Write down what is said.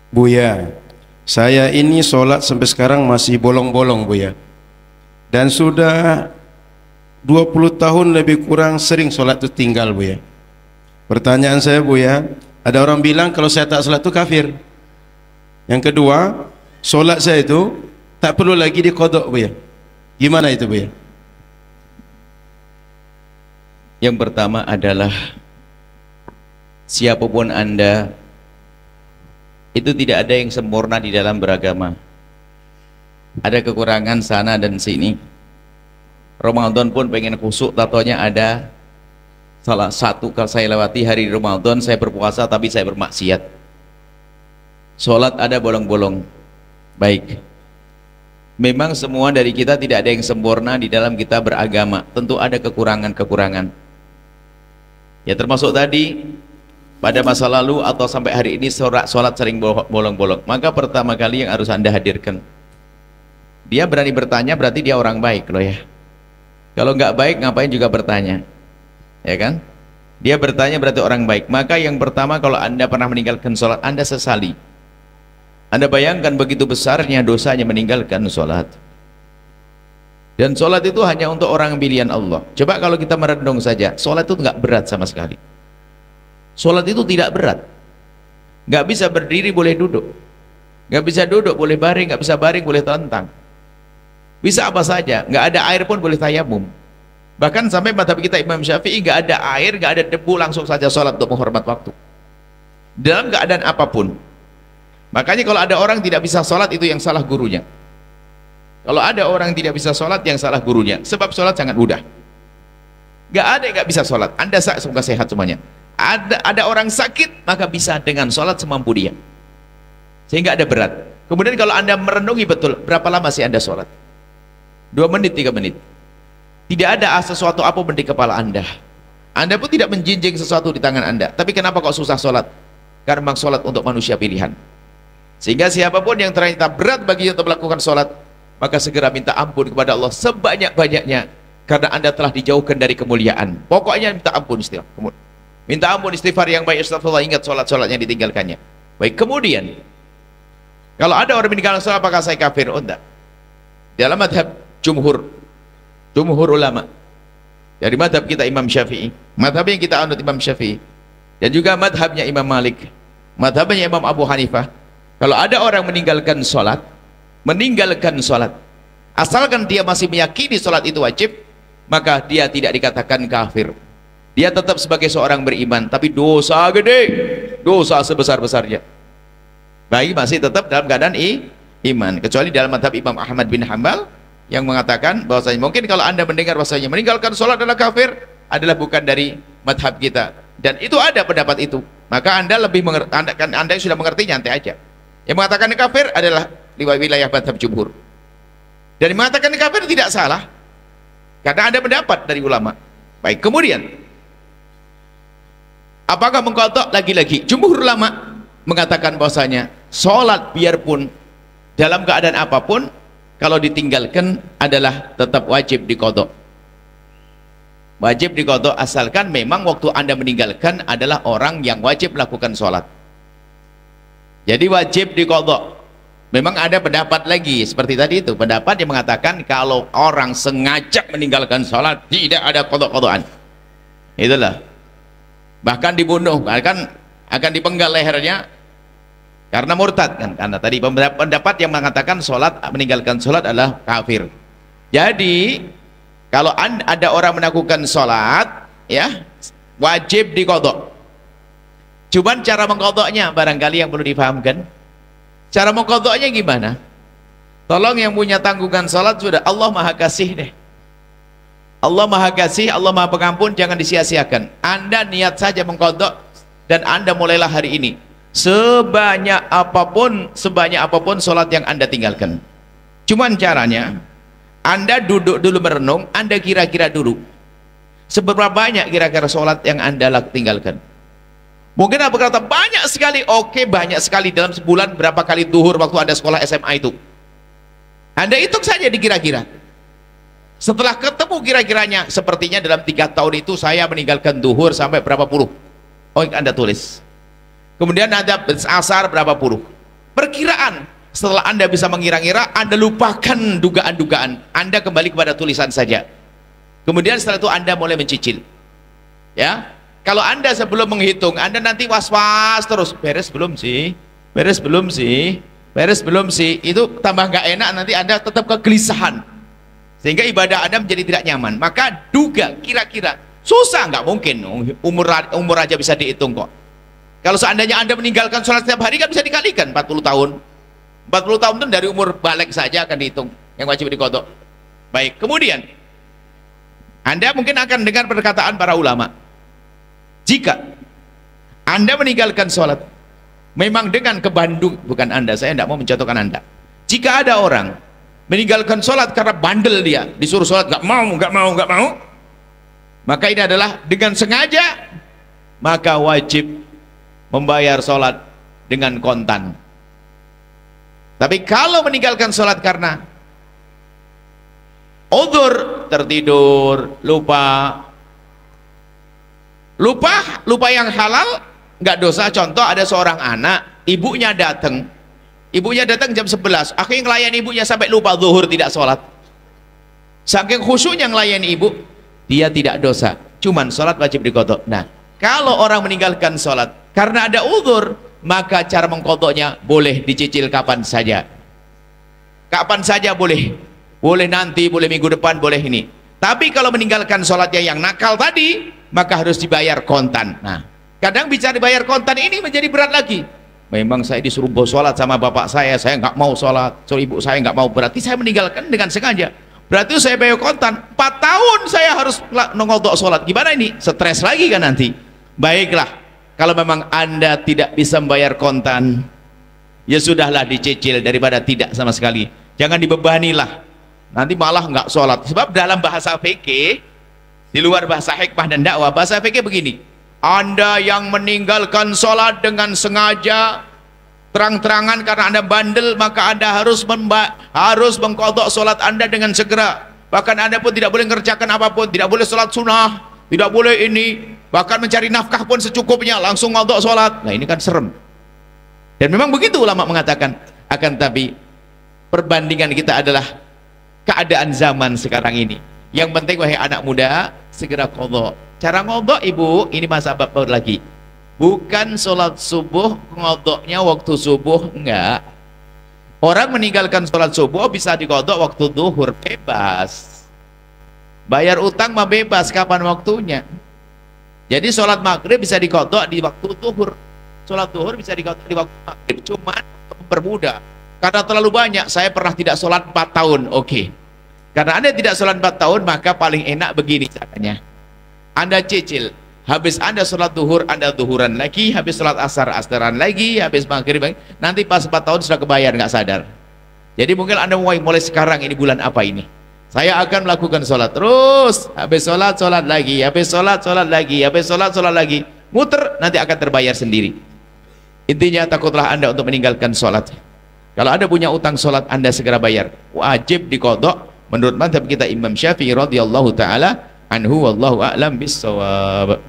Buya, saya ini sholat sampai sekarang masih bolong-bolong Buya. Dan sudah 20 tahun lebih kurang sering sholat itu tinggal Buya. Pertanyaan saya Buya, ada orang bilang kalau saya tak sholat itu kafir. Yang kedua, sholat saya itu tak perlu lagi diqadha Buya. Gimana itu Buya? Yang pertama adalah siapapun Anda, itu tidak ada yang sempurna di dalam beragama. Ada kekurangan sana dan sini. Ramadan pun pengen khusuk, tatonya ada salah satu kalau saya lewati hari Ramadan saya berpuasa tapi saya bermaksiat. Sholat ada bolong-bolong. Baik, memang semua dari kita tidak ada yang sempurna di dalam kita beragama. Tentu ada kekurangan-kekurangan. Ya termasuk tadi pada masa lalu atau sampai hari ini sholat sering bolong-bolong. Maka pertama kali yang harus Anda hadirkan, dia berani bertanya berarti dia orang baik loh ya. Kalau nggak baik ngapain juga bertanya, ya kan? Dia bertanya berarti orang baik. Maka yang pertama, kalau Anda pernah meninggalkan sholat, Anda sesali. Anda bayangkan begitu besarnya dosanya meninggalkan sholat. Dan sholat itu hanya untuk orang pilihan Allah. Coba kalau kita merenung saja, sholat itu nggak berat sama sekali. Sholat itu tidak berat. Nggak bisa berdiri boleh duduk, nggak bisa duduk boleh baring, nggak bisa baring boleh telentang, bisa apa saja, nggak ada air pun boleh tayamum. Bahkan sampai mazhab kita Imam Syafi'i, nggak ada air, nggak ada debu, langsung saja sholat untuk menghormat waktu dalam keadaan apapun. Makanya kalau ada orang tidak bisa sholat, itu yang salah gurunya. Kalau ada orang tidak bisa sholat, yang salah gurunya. Sebab sholat sangat mudah. Nggak ada yang nggak bisa sholat. Anda semoga sehat semuanya. Ada orang sakit, maka bisa dengan sholat semampu dia, sehingga ada berat. Kemudian kalau Anda merenungi betul, berapa lama sih Anda sholat? 2 menit, 3 menit. Tidak ada sesuatu apapun di kepala Anda. Anda pun tidak menjinjing sesuatu di tangan Anda. Tapi kenapa kok susah sholat? Karena memang sholat untuk manusia pilihan. Sehingga siapapun yang ternyata berat baginya untuk melakukan sholat, maka segera minta ampun kepada Allah sebanyak-banyaknya, karena Anda telah dijauhkan dari kemuliaan. Pokoknya minta ampun istighfar. Minta ampun istighfar yang baik, astagfirullah, ingat sholat-sholat yang ditinggalkannya. Baik, kemudian kalau ada orang meninggalkan sholat, apakah saya kafir? Oh enggak. Dalam madhab jumhur ulama, dari madhab kita Imam Syafi'i, madhab yang kita anut Imam Syafi'i, dan juga madhabnya Imam Malik, madhabnya Imam Abu Hanifah, kalau ada orang meninggalkan sholat, asalkan dia masih meyakini sholat itu wajib, maka dia tidak dikatakan kafir. Dia tetap sebagai seorang beriman, tapi dosa gede, dosa sebesar-besarnya. Baik, masih tetap dalam keadaan iman. Kecuali dalam madhab Imam Ahmad bin Hanbal yang mengatakan bahwasanya mungkin kalau Anda mendengar bahwasanya meninggalkan sholat adalah kafir, adalah bukan dari madhab kita. Dan itu ada pendapat itu. Maka Anda lebih mengerti, Anda yang sudah mengerti nyantai aja. Yang mengatakan kafir adalah wilayah madhab jumhur. Dan yang mengatakan kafir tidak salah, karena ada pendapat dari ulama. Baik, kemudian apakah mengqadha? Lagi-lagi jumhur ulama mengatakan bahwasanya sholat biarpun dalam keadaan apapun, kalau ditinggalkan adalah tetap wajib diqadha. Wajib diqadha asalkan memang waktu Anda meninggalkan adalah orang yang wajib melakukan sholat. Jadi wajib diqadha. Memang ada pendapat lagi seperti tadi itu, pendapat yang mengatakan kalau orang sengaja meninggalkan sholat tidak ada qadha-qadhaan. Itulah. Bahkan dibunuh, bahkan akan dipenggal lehernya karena murtad kan. Karena tadi pendapat yang mengatakan sholat, meninggalkan sholat adalah kafir. Jadi kalau ada orang melakukan sholat, ya wajib diqadha. Cuman cara mengqadhanya barangkali yang perlu difahamkan. Cara mengqadhanya gimana? Tolong yang punya tanggungan sholat sudah, Allah Maha Kasih deh. Allah Maha Kasih, Allah Maha Pengampun, jangan disia-siakan. Anda niat saja mengqadha dan Anda mulailah hari ini. Sebanyak apapun sholat yang Anda tinggalkan. Cuman caranya, Anda duduk dulu merenung, Anda kira-kira dulu seberapa banyak kira-kira sholat yang Anda tinggalkan. Mungkin Anda berkata banyak sekali. Oke, banyak sekali. Dalam sebulan berapa kali duhur waktu Anda sekolah SMA itu? Anda hitung saja dikira-kira. Setelah ketemu kira-kiranya, sepertinya dalam 3 tahun itu saya meninggalkan duhur sampai berapa puluh. Oh, Anda tulis. Kemudian ada asar berapa puluh. perkiraan. Setelah Anda bisa mengira-ngira, Anda lupakan dugaan-dugaan, Anda kembali kepada tulisan saja. Kemudian setelah itu Anda mulai mencicil. Ya, kalau Anda sebelum menghitung, Anda nanti was-was terus, beres belum sih, beres belum sih, beres belum sih, itu tambah nggak enak, nanti Anda tetap kegelisahan, sehingga ibadah Anda menjadi tidak nyaman. Maka duga, kira-kira, susah, nggak mungkin, umur aja bisa dihitung kok. Kalau seandainya Anda meninggalkan sholat setiap hari, kan bisa dikalikan 40 tahun. 40 tahun itu dari umur balik saja akan dihitung yang wajib diqadha. Baik, kemudian Anda mungkin akan dengar perkataan para ulama, jika Anda meninggalkan sholat memang dengan kebandung, bukan Anda, saya tidak mau mencontohkan Anda, jika ada orang meninggalkan sholat karena bandel, dia disuruh sholat nggak mau, maka ini adalah dengan sengaja, maka wajib membayar sholat dengan kontan. Tapi kalau meninggalkan sholat karena udzur, tertidur, lupa yang halal, nggak dosa. Contoh, ada seorang anak, ibunya datang jam 11, akhirnya ngelayan ibunya sampai lupa zuhur, tidak sholat. Saking khusyuknya ngelayan ibu, dia tidak dosa, cuman sholat wajib diqadha. Nah, kalau orang meninggalkan sholat karena ada udzur, maka cara mengqadhanya boleh dicicil kapan saja boleh nanti, boleh minggu depan, boleh ini. Tapi kalau meninggalkan sholatnya yang nakal tadi, maka harus dibayar kontan. Nah, kadang bicara dibayar kontan ini menjadi berat lagi. Memang saya disuruh sholat sama bapak saya nggak mau sholat, so ibu saya nggak mau, berarti saya meninggalkan dengan sengaja, berarti saya bayar kontan. 4 tahun saya harus nongol sholat, gimana ini? Stres lagi kan nanti. Baiklah, kalau memang Anda tidak bisa membayar kontan, ya sudahlah, dicicil daripada tidak sama sekali. Jangan dibebanilah, nanti malah nggak sholat. Sebab dalam bahasa fikih, di luar bahasa hikmah dan dakwah, bahasa fikih begini, Anda yang meninggalkan sholat dengan sengaja, terang-terangan karena Anda bandel, maka Anda harus mengqadha sholat Anda dengan segera. Bahkan Anda pun tidak boleh mengerjakan apapun, tidak boleh sholat sunnah, tidak boleh ini, bahkan mencari nafkah pun secukupnya, langsung qadha sholat. Nah, ini kan serem. Dan memang begitu ulama mengatakan. Akan tapi perbandingan kita adalah keadaan zaman sekarang ini. Yang penting, wahai anak muda, segera qadha. Cara qadha, ibu, ini masa bapak lagi, bukan sholat subuh qadhanya waktu subuh, enggak. Orang meninggalkan sholat subuh bisa diqadha waktu zuhur, bebas. Bayar utang mah bebas, kapan waktunya. Jadi sholat maghrib bisa diqadha di waktu zuhur, sholat zuhur bisa diqadha di waktu maghrib. Cuma mempermudah, karena terlalu banyak. Saya pernah tidak sholat 4 tahun, oke. Karena Anda tidak sholat 4 tahun, maka paling enak begini caranya, Anda cicil. Habis Anda sholat zuhur, Anda zuhuran lagi, habis sholat asar, asaran lagi, habis maghrib lagi. Nanti pas 4 tahun sudah kebayar, nggak sadar. Jadi mungkin Anda mulai sekarang, ini bulan apa ini, saya akan melakukan sholat terus, habis sholat lagi, habis sholat lagi, habis sholat lagi, muter, nanti akan terbayar sendiri. Intinya, takutlah Anda untuk meninggalkan sholat. Kalau Anda punya utang sholat, Anda segera bayar, wajib diqadha menurut mazhab kita Imam Syafi'i radhiyallahu taala anhu, wallahu a'lam bis shawab.